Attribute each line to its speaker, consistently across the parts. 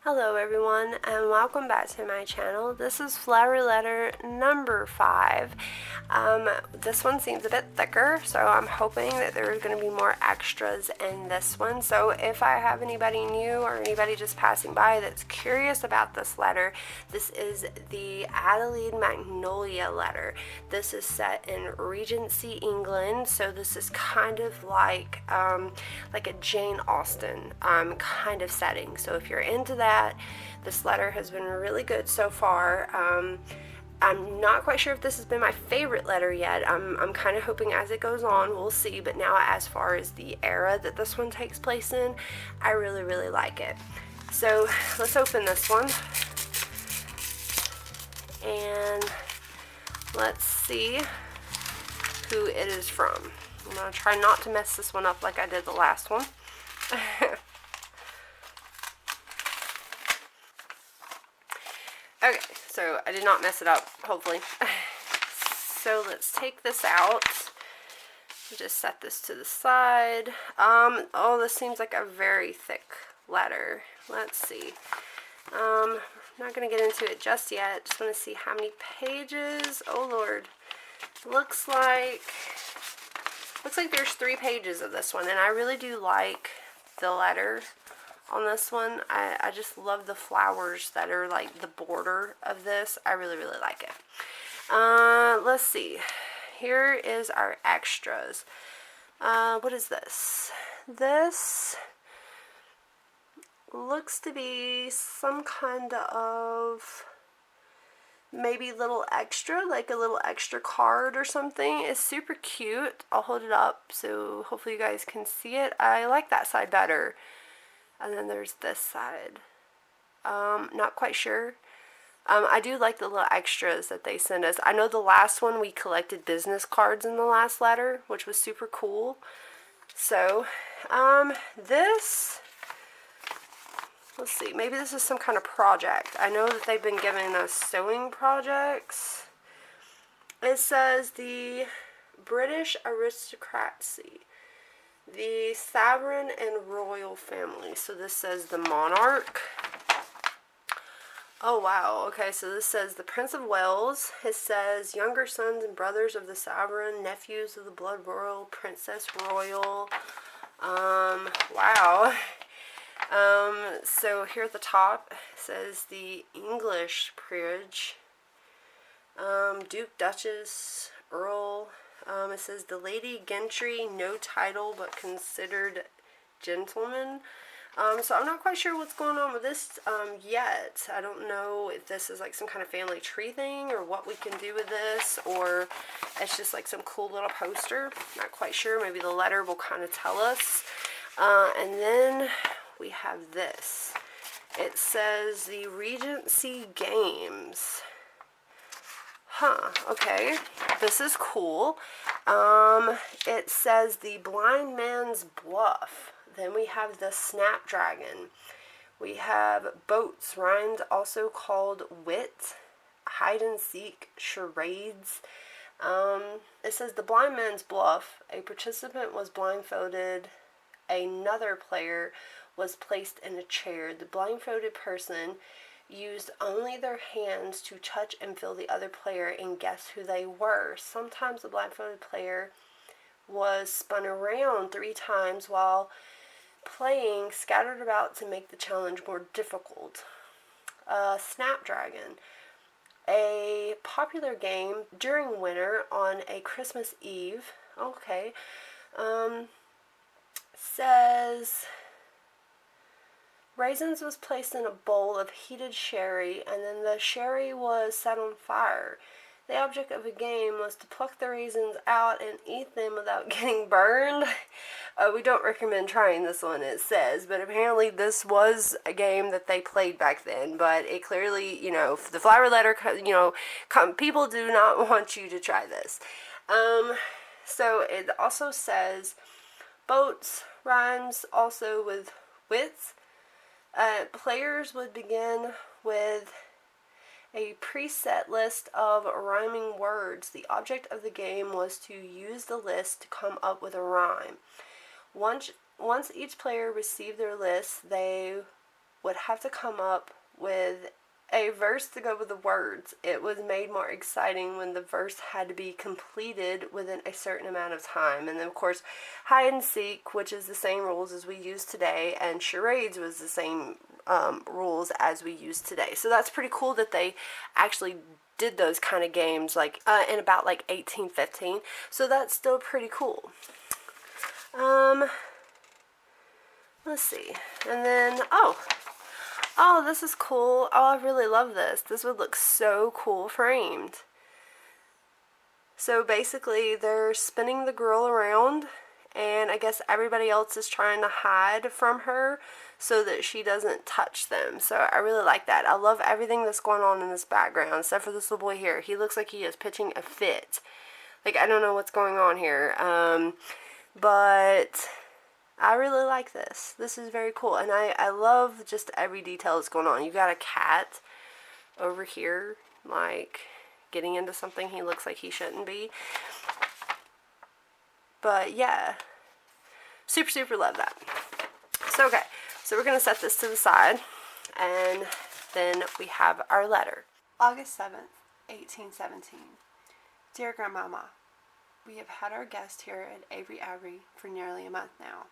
Speaker 1: Hello everyone and welcome back to my channel. This is flower letter number 5. This one seems a bit thicker, so I'm hoping that there's going to be more extras in this one. So if I have anybody new or anybody just passing by that's curious about this letter, this is the Adelaide Magnolia letter. This is set in Regency, England, so this is kind of like a Jane Austen kind of setting. So if you're into that, this letter has been really good so far. I'm not quite sure if this has been my favorite letter yet. I'm kind of hoping as it goes on, we'll see. But now as far as the era that this one takes place in, I really, really like it. So let's open this one. And let's see who it is from. I'm going to try not to mess this one up like I did the last one. Okay, so I did not mess it up, hopefully. So let's take this out. Just set this to the side. Oh, this seems like a very thick letter. Let's see. I'm not going to get into it just yet. Just want to see how many pages. Oh, Lord. Looks like there's 3 pages of this one, and I really do like the letter on this one. I just love the flowers that are like the border of this. I really, really like it. Let's see. Here is our extras. What is this? This looks to be some kind of maybe little extra, like a little extra card or something. It's super cute. I'll hold it up so hopefully you guys can see it. I like that side better. And then there's this side. Not quite sure. I do like the little extras that they send us. I know the last one we collected business cards in the last letter, which was super cool. So, this, let's see, maybe this is some kind of project. I know that they've been giving us sewing projects. It says the British aristocracy, the sovereign and royal family. So this says the monarch. Oh wow, okay, so this says the Prince of Wales. It says younger sons and brothers of the sovereign, nephews of the blood royal, princess royal. Wow. So here at the top it says the English peerage, Duke, Duchess, Earl. It says the Lady Gentry, no title but considered gentleman. So I'm not quite sure what's going on with this yet. I don't know if this is like some kind of family tree thing or what we can do with this, or it's just like some cool little poster. Not quite sure. Maybe the letter will kind of tell us. And then we have this. It says the Regency Games. Huh, okay, this is cool. It says the Blind Man's Bluff. Then we have the Snapdragon. We have boats, rhymes also called wit, hide and seek, charades. It says the Blind Man's Bluff. A participant was blindfolded. Another player was placed in a chair. The blindfolded person used only their hands to touch and feel the other player and guess who they were. Sometimes the blindfolded player was spun around 3 times while playing, scattered about to make the challenge more difficult. Snapdragon, a popular game during winter on a Christmas Eve. Okay. Says raisins was placed in a bowl of heated sherry, and then the sherry was set on fire. The object of the game was to pluck the raisins out and eat them without getting burned. We don't recommend trying this one, it says, but apparently this was a game that they played back then, but it clearly, the flower letter, people do not want you to try this. So it also says boats rhymes also with wits. Players would begin with a preset list of rhyming words. The object of the game was to use the list to come up with a rhyme. Once each player received their list, they would have to come up with a verse to go with the words. It was made more exciting when the verse had to be completed within a certain amount of time. And then, of course, hide and seek, which is the same rules as we use today, and charades was the same rules as we use today. So that's pretty cool that they actually did those kind of games like in about like 1815. So that's still pretty cool. Let's see. And then, oh, this is cool. Oh, I really love this. This would look so cool framed. So basically, they're spinning the girl around, and I guess everybody else is trying to hide from her so that she doesn't touch them. So I really like that. I love everything that's going on in this background, except for this little boy here. He looks like he is pitching a fit. Like, I don't know what's going on here. But I really like this. This is very cool. And I love just every detail that's going on. You got a cat over here, like, getting into something he looks like he shouldn't be. But, yeah. Super, super love that. So, okay. So, we're going to set this to the side. And then we have our letter. August 7th, 1817. Dear Grandmama, we have had our guest here at Avery Abbey for nearly a month now.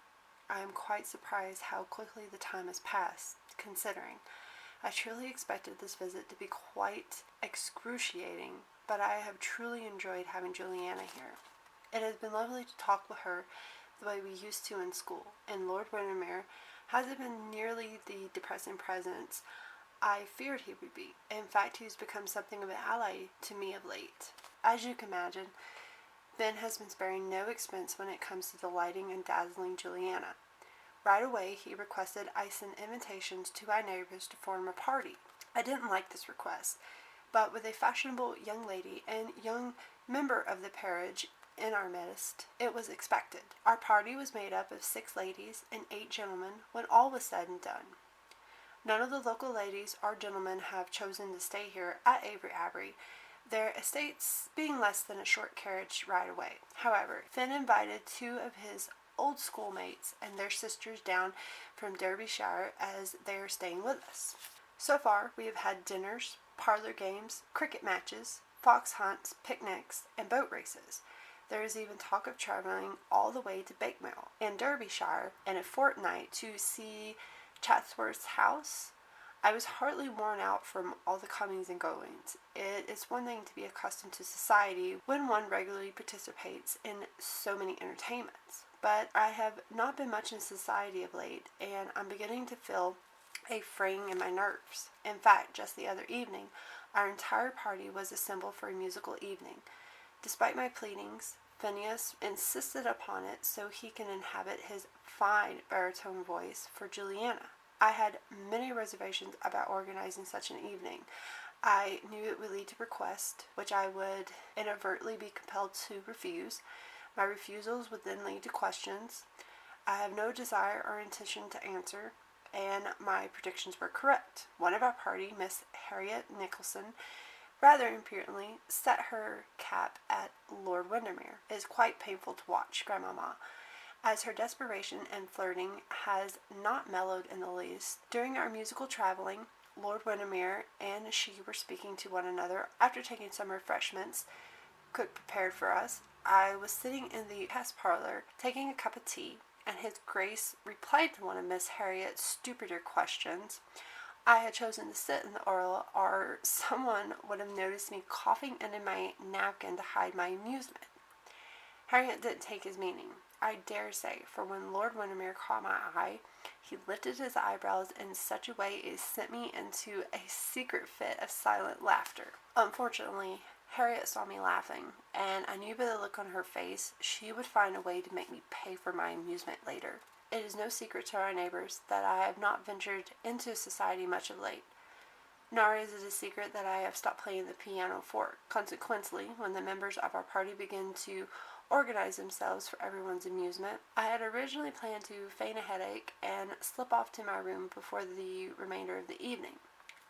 Speaker 1: I am quite surprised how quickly the time has passed, considering. I truly expected this visit to be quite excruciating, but I have truly enjoyed having Juliana here. It has been lovely to talk with her the way we used to in school, and Lord Windermere hasn't been nearly the depressing presence I feared he would be. In fact, he's become something of an ally to me of late. As you can imagine, Ben has been sparing no expense when it comes to delighting and dazzling Juliana. Right away, he requested I send invitations to our neighbors to form a party. I didn't like this request, but with a fashionable young lady and young member of the peerage in our midst, it was expected. Our party was made up of 6 ladies and 8 gentlemen when all was said and done. None of the local ladies or gentlemen have chosen to stay here at Avery Abbey, their estates being less than a short carriage ride away. However, Finn invited 2 of his old schoolmates and their sisters down from Derbyshire as they are staying with us. So far, we have had dinners, parlor games, cricket matches, fox hunts, picnics, and boat races. There is even talk of traveling all the way to Bakewell and Derbyshire in a fortnight to see Chatsworth's house. I was hardly worn out from all the comings and goings. It is one thing to be accustomed to society when one regularly participates in so many entertainments, but I have not been much in society of late, and I'm beginning to feel a fraying in my nerves. In fact, just the other evening, our entire party was assembled for a musical evening. Despite my pleadings, Phineas insisted upon it so he can inhabit his fine baritone voice for Juliana. I had many reservations about organizing such an evening. I knew it would lead to requests, which I would inadvertently be compelled to refuse. My refusals would then lead to questions I have no desire or intention to answer, and my predictions were correct. One of our party, Miss Harriet Nicholson, rather impudently set her cap at Lord Windermere. It is quite painful to watch, Grandmama, as her desperation and flirting has not mellowed in the least. During our musical traveling, Lord Windermere and she were speaking to one another. After taking some refreshments, cook prepared for us, I was sitting in the guest parlor taking a cup of tea, and his grace replied to one of Miss Harriet's stupider questions. I had chosen to sit in the orla, or someone would have noticed me coughing into my napkin to hide my amusement. Harriet didn't take his meaning, I dare say, for when Lord Windermere caught my eye, he lifted his eyebrows in such a way it sent me into a secret fit of silent laughter. Unfortunately, Harriet saw me laughing, and I knew by the look on her face she would find a way to make me pay for my amusement later. It is no secret to our neighbors that I have not ventured into society much of late, nor is it a secret that I have stopped playing the pianoforte. Consequently, when the members of our party begin to organize themselves for everyone's amusement, I had originally planned to feign a headache and slip off to my room before the remainder of the evening.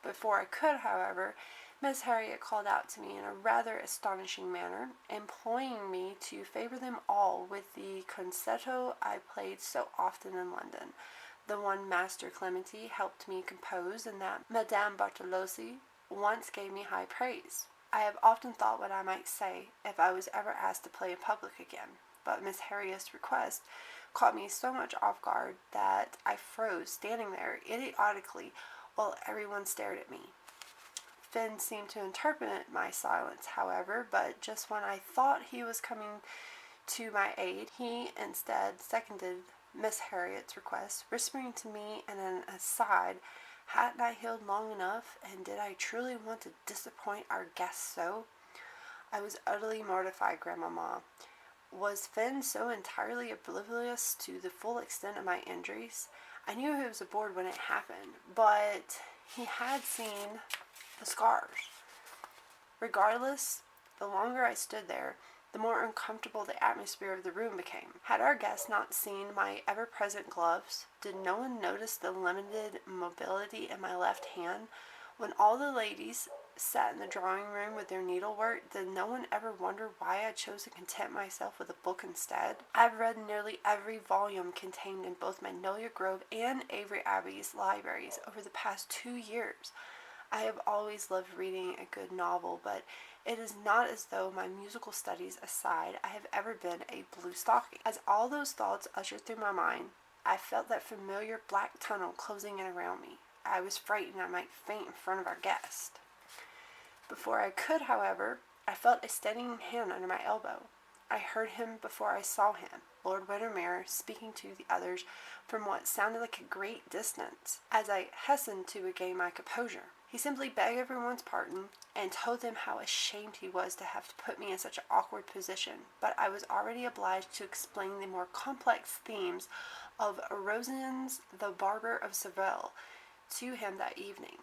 Speaker 1: Before I could, however, Miss Harriet called out to me in a rather astonishing manner, imploring me to favor them all with the concerto I played so often in London, the one Master Clementi helped me compose, and that Madame Bartolozzi once gave me high praise. I have often thought what I might say if I was ever asked to play in public again, but Miss Harriet's request caught me so much off guard that I froze, standing there idiotically while everyone stared at me. Finn seemed to interpret my silence, however, but just when I thought he was coming to my aid, he instead seconded Miss Harriet's request, whispering to me in an aside, hadn't I healed long enough, and did I truly want to disappoint our guests so? I was utterly mortified, Grandmama. Was Finn so entirely oblivious to the full extent of my injuries? I knew he was aboard when it happened, but he had seen the scars. Regardless, the longer I stood there, the more uncomfortable the atmosphere of the room became. Had our guests not seen my ever-present gloves? Did no one notice the limited mobility in my left hand? When all the ladies sat in the drawing room with their needlework, did no one ever wonder why I chose to content myself with a book instead? I've read nearly every volume contained in both Magnolia Grove and Avery Abbey's libraries over the past 2 years. I have always loved reading a good novel, but it is not as though, my musical studies aside, I have ever been a blue stocking. As all those thoughts ushered through my mind, I felt that familiar black tunnel closing in around me. I was frightened I might faint in front of our guest. Before I could, however, I felt a steadying hand under my elbow. I heard him before I saw him, Lord Windermere speaking to the others from what sounded like a great distance, as I hastened to regain my composure. He simply begged everyone's pardon and told them how ashamed he was to have to put me in such an awkward position, but I was already obliged to explain the more complex themes of Rosin's The Barber of Seville to him that evening,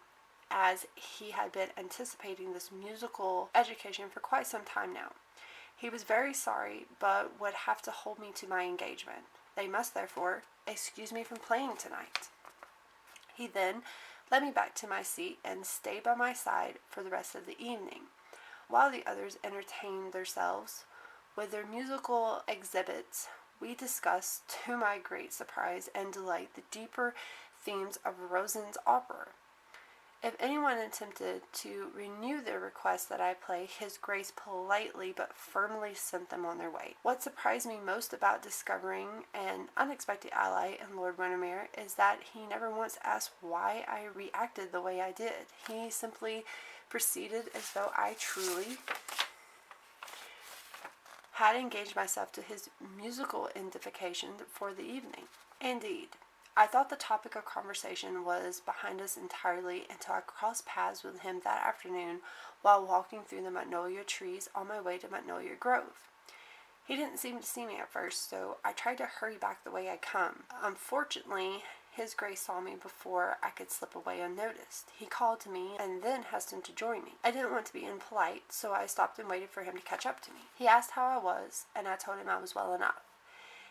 Speaker 1: as he had been anticipating this musical education for quite some time now. He was very sorry, but would have to hold me to my engagement. They must, therefore, excuse me from playing tonight. He then led me back to my seat and stayed by my side for the rest of the evening, while the others entertained themselves with their musical exhibits. We discussed, to my great surprise and delight, the deeper themes of Rosin's opera. If anyone attempted to renew their request that I play, his grace politely but firmly sent them on their way. What surprised me most about discovering an unexpected ally in Lord Windermere is that he never once asked why I reacted the way I did. He simply proceeded as though I truly had engaged myself to his musical identification for the evening. Indeed, I thought the topic of conversation was behind us entirely until I crossed paths with him that afternoon while walking through the magnolia trees on my way to Magnolia Grove. He didn't seem to see me at first, so I tried to hurry back the way I'd come. Unfortunately, his grace saw me before I could slip away unnoticed. He called to me and then hastened to join me. I didn't want to be impolite, so I stopped and waited for him to catch up to me. He asked how I was, and I told him I was well enough.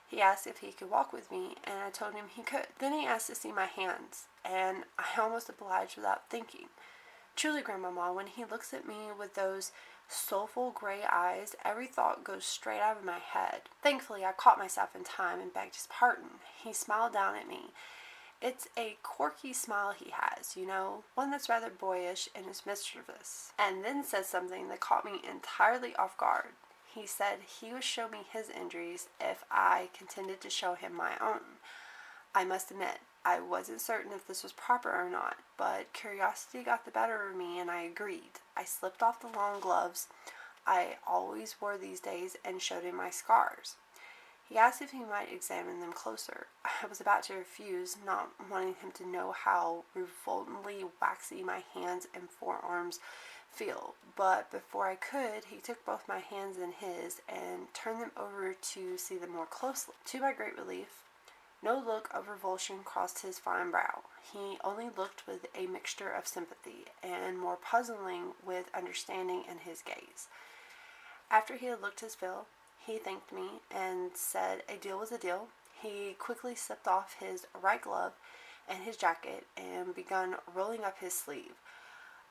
Speaker 1: He asked if he could walk with me, and I told him he could. Then he asked to see my hands, and I almost obliged without thinking. Truly, Grandmama, when he looks at me with those soulful gray eyes, every thought goes straight out of my head. Thankfully, I caught myself in time and begged his pardon. He smiled down at me. It's a quirky smile he has, you know, one that's rather boyish and is mischievous, and then said something that caught me entirely off guard. He said he would show me his injuries if I consented to show him my own. I must admit, I wasn't certain if this was proper or not, but curiosity got the better of me and I agreed. I slipped off the long gloves I always wore these days and showed him my scars. He asked if he might examine them closer. I was about to refuse, not wanting him to know how revoltingly waxy my hands and forearms feel, but before I could, he took both my hands in his and turned them over to see them more closely. To my great relief, no look of revulsion crossed his fine brow. He only looked with a mixture of sympathy and, more puzzling, with understanding in his gaze. After he had looked his fill, he thanked me and said a deal was a deal. He quickly slipped off his right glove and his jacket and began rolling up his sleeve.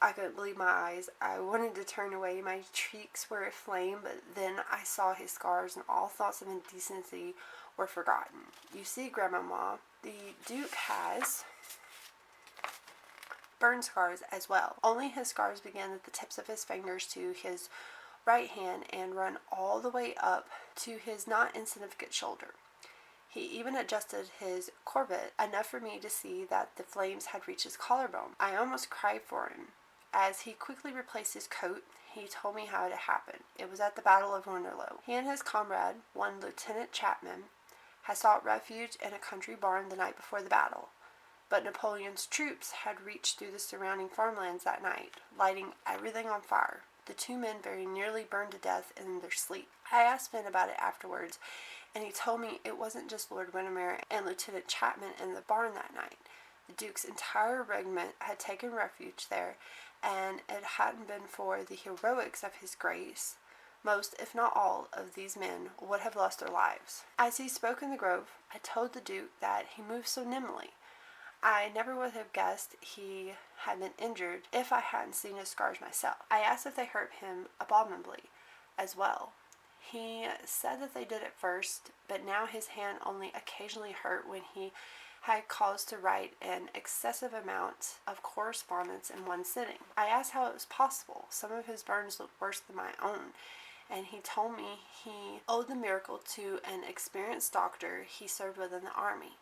Speaker 1: I couldn't believe my eyes. I wanted to turn away. My cheeks were aflame, but then I saw his scars and all thoughts of indecency were forgotten. You see, Grandmama, the Duke has burn scars as well. Only his scars begin at the tips of his fingers to his right hand and run all the way up to his not insignificant shoulder. He even adjusted his corbett enough for me to see that the flames had reached his collarbone. I almost cried for him. As he quickly replaced his coat, he told me how it had happened. It was at the Battle of Waterloo. He and his comrade, one Lieutenant Chapman, had sought refuge in a country barn the night before the battle. But Napoleon's troops had reached through the surrounding farmlands that night, lighting everything on fire. The two men very nearly burned to death in their sleep. I asked Finn about it afterwards, and he told me it wasn't just Lord Windermere and Lieutenant Chapman in the barn that night. The Duke's entire regiment had taken refuge there, and it hadn't been for the heroics of his grace, most, if not all, of these men would have lost their lives. As he spoke in the grove, I told the Duke that he moved so nimbly. I never would have guessed he had been injured if I hadn't seen his scars myself. I asked if they hurt him abominably as well. He said that they did at first, but now his hand only occasionally hurt when he had cause to write an excessive amount of correspondence in one sitting. I asked how it was possible. Some of his burns looked worse than my own, and he told me he owed the miracle to an experienced doctor he served with in the army.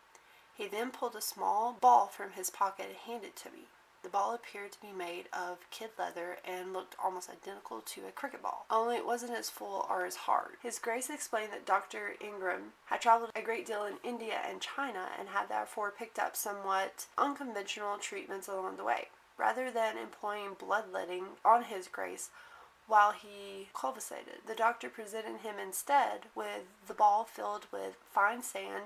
Speaker 1: He then pulled a small ball from his pocket and handed it to me. The ball appeared to be made of kid leather and looked almost identical to a cricket ball, only it wasn't as full or as hard. His Grace explained that Dr. Ingram had traveled a great deal in India and China and had therefore picked up somewhat unconventional treatments along the way. Rather than employing bloodletting on his Grace while he convalesced, the doctor presented him instead with the ball filled with fine sand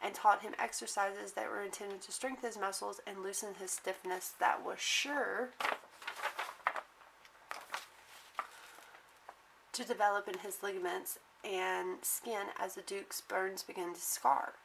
Speaker 1: and taught him exercises that were intended to strengthen his muscles and loosen his stiffness that was sure to develop in his ligaments and skin as the Duke's burns began to scar.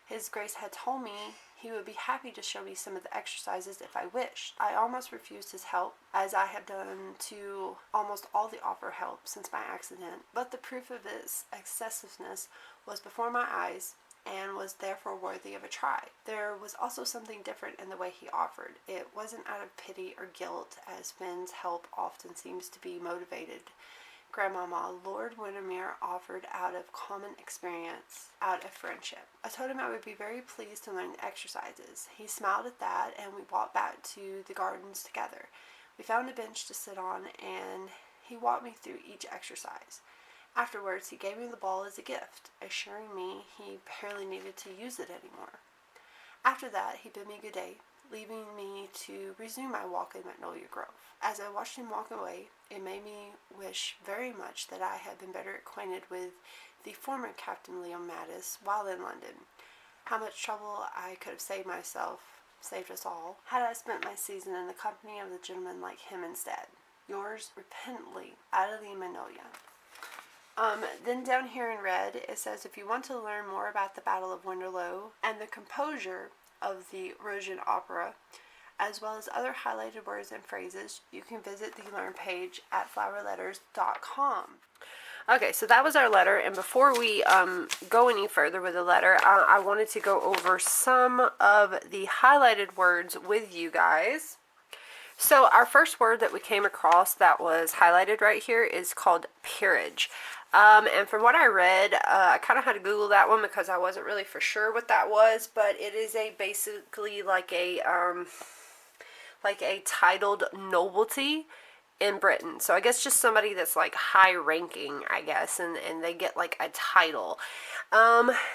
Speaker 1: His Grace had told me he would be happy to show me some of the exercises if I wished. I almost refused his help, as I have done to almost all the offer help since my accident, but the proof of its excessiveness was before my eyes, and was therefore worthy of a try. There was also something different in the way he offered. It wasn't out of pity or guilt, as Finn's help often seems to be motivated. Grandmama, Lord Windermere offered out of common experience, out of friendship. I told him I would be very pleased to learn the exercises. He smiled at that, and we walked back to the gardens together. We found a bench to sit on, and he walked me through each exercise. Afterwards, he gave me the ball as a gift, assuring me he barely needed to use it anymore. After that, he bid me good day, leaving me to resume my walk in Magnolia Grove. As I watched him walk away, it made me wish very much that I had been better acquainted with the former Captain Leo Mattis while in London. How much trouble I could have saved us all, had I spent my season in the company of a gentleman like him instead. Yours repentantly, Adelaide, Magnolia. Then down here in red, it says, if you want to learn more about the Battle of Waterloo and the composure of the Russian opera, as well as other highlighted words and phrases, you can visit the Learn page at flowerletters.com. Okay, so that was our letter, and before we go any further with the letter, I wanted to go over some of the highlighted words with you guys. So our first word that we came across that was highlighted right here is called peerage. And from what I read, I kind of had to Google that one because I wasn't really for sure what that was, but it is basically like a titled nobility in Britain. So I guess just somebody that's like high ranking, I guess, and they get like a title.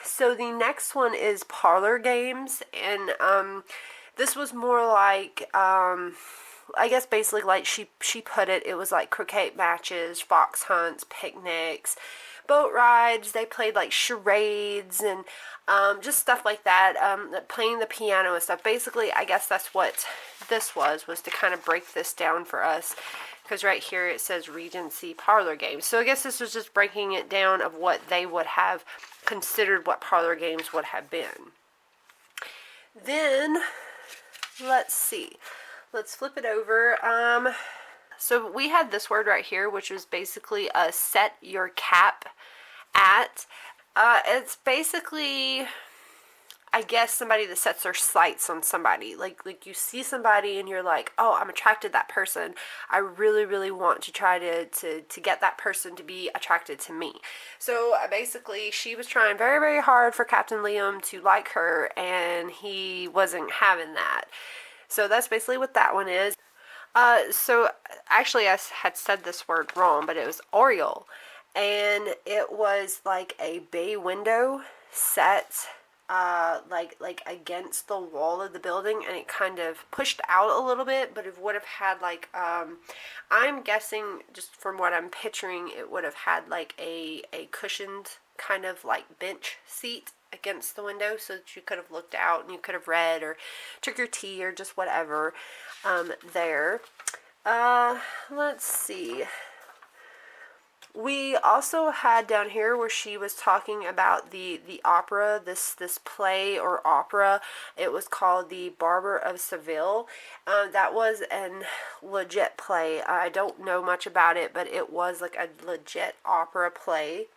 Speaker 1: So the next one is parlor games, and this was more like I guess basically like she put it, it was like croquet matches, fox hunts, picnics, boat rides. They played like charades and just stuff like that, playing the piano and stuff. Basically, I guess that's what this was to kind of break this down for us, because right here it says Regency parlor games. So I guess this was just breaking it down of what they would have considered what parlor games would have been. Then, let's see. let's flip it over. So we had this word right here, which was basically set your cap at. It's basically, I guess, somebody that sets their sights on somebody. Like you see somebody and you're like, oh, I'm attracted to that person. I really, really want to try to get that person to be attracted to me. So basically, she was trying very, very hard for Captain Liam to like her, and he wasn't having that. So that's basically what that one is. So actually, I had said this word wrong, but it was oriole, and it was like a bay window set like against the wall of the building, and it kind of pushed out a little bit, but it would have had like I'm guessing, just from what I'm picturing, it would have had like a cushioned kind of like bench seat against the window, so that you could have looked out and you could have read or took your tea or just whatever there. Let's see. We also had down here where she was talking about the opera, this play or opera. It was called The Barber of Seville. That was an legit play. I don't know much about it, but it was like a legit opera play.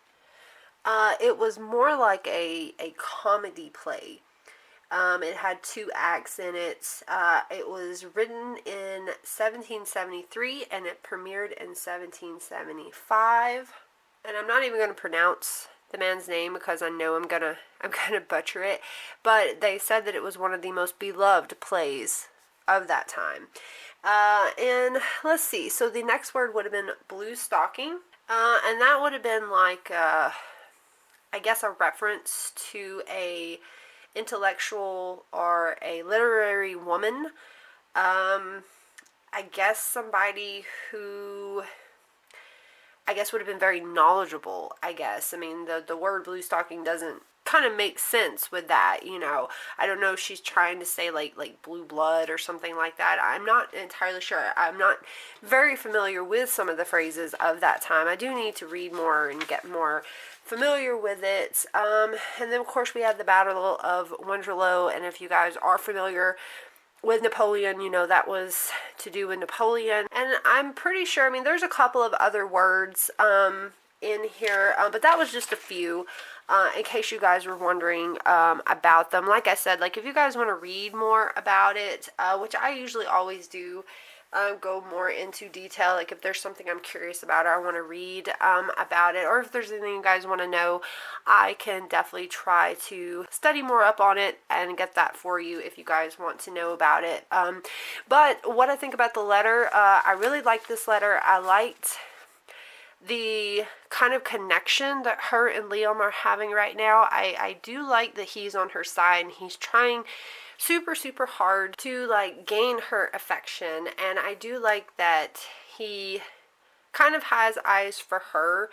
Speaker 1: It was more like a comedy play. It had 2 acts in it. It was written in 1773 and it premiered in 1775. And I'm not even going to pronounce the man's name because I know I'm gonna butcher it. But they said that it was one of the most beloved plays of that time. And let's see. So the next word would have been blue stocking. And that would have been like, I guess, a reference to a intellectual or a literary woman. I guess somebody who, I guess, would have been very knowledgeable, I guess. I mean, the word blue stocking doesn't kind of make sense with that, you know. I don't know if she's trying to say like blue blood or something like that. I'm not entirely sure. I'm not very familiar with some of the phrases of that time. I do need to read more and get more familiar with it. And then of course we had the Battle of Waterloo, and if you guys are familiar with Napoleon, you know that was to do with Napoleon. And I'm pretty sure, I mean, there's a couple of other words in here, but that was just a few, in case you guys were wondering about them. Like I said, like if you guys want to read more about it, which I usually always do, go more into detail, like if there's something I'm curious about or I want to read about it, or if there's anything you guys want to know, I can definitely try to study more up on it and get that for you if you guys want to know about it. But what I think about the letter, I really like this letter. I liked the kind of connection that her and Liam are having right now. I do like that he's on her side and he's trying super, super hard to like gain her affection, and I do like that he kind of has eyes for her,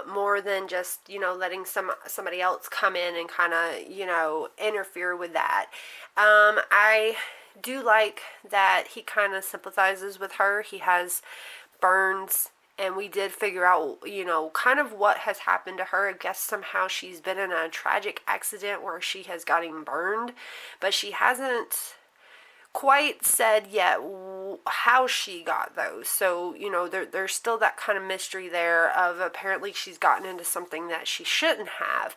Speaker 1: more than just, you know, letting somebody else come in and kind of, you know, interfere with that. I do like that he kind of sympathizes with her. He has burns, and we did figure out, you know, kind of what has happened to her. I guess somehow she's been in a tragic accident where she has gotten burned, but she hasn't quite said yet how she got those. So, you know, there's still that kind of mystery there of apparently she's gotten into something that she shouldn't have,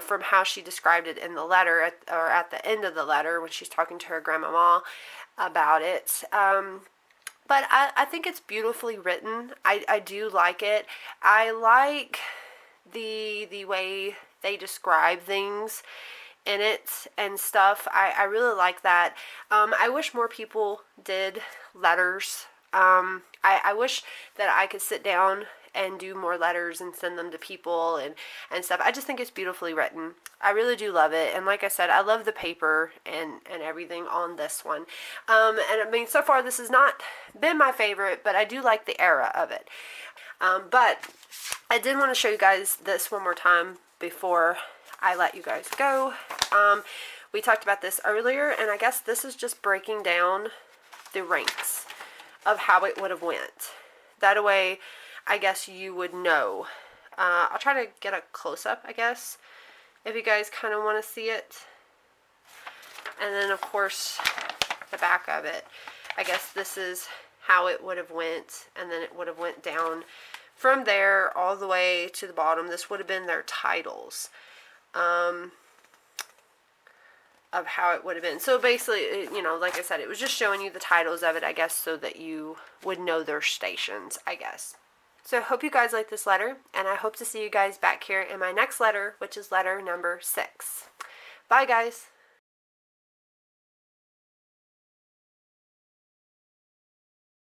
Speaker 1: from how she described it in the letter, at the end of the letter when she's talking to her grandmama about it. But I think it's beautifully written. I do like it. I like the way they describe things in it and stuff. I really like that. I wish more people did letters. I wish that I could sit down and do more letters and send them to people and stuff. I just think it's beautifully written. I really do love it. And like I said, I love the paper and everything on this one. And I mean, so far this has not been my favorite, but I do like the era of it. But I did want to show you guys this one more time before I let you guys go. We talked about this earlier, and I guess this is just breaking down the ranks of how it would have went. That way, I guess you would know. I'll try to get a close-up, I guess, if you guys kind of want to see it. And then, of course, the back of it. I guess this is how it would have went, and then it would have went down from there all the way to the bottom. This would have been their titles of how it would have been. So basically, you know, like I said, it was just showing you the titles of it, I guess, so that you would know their stations, I guess. So I hope you guys like this letter, and I hope to see you guys back here in my next letter, which is letter number 6. Bye, guys.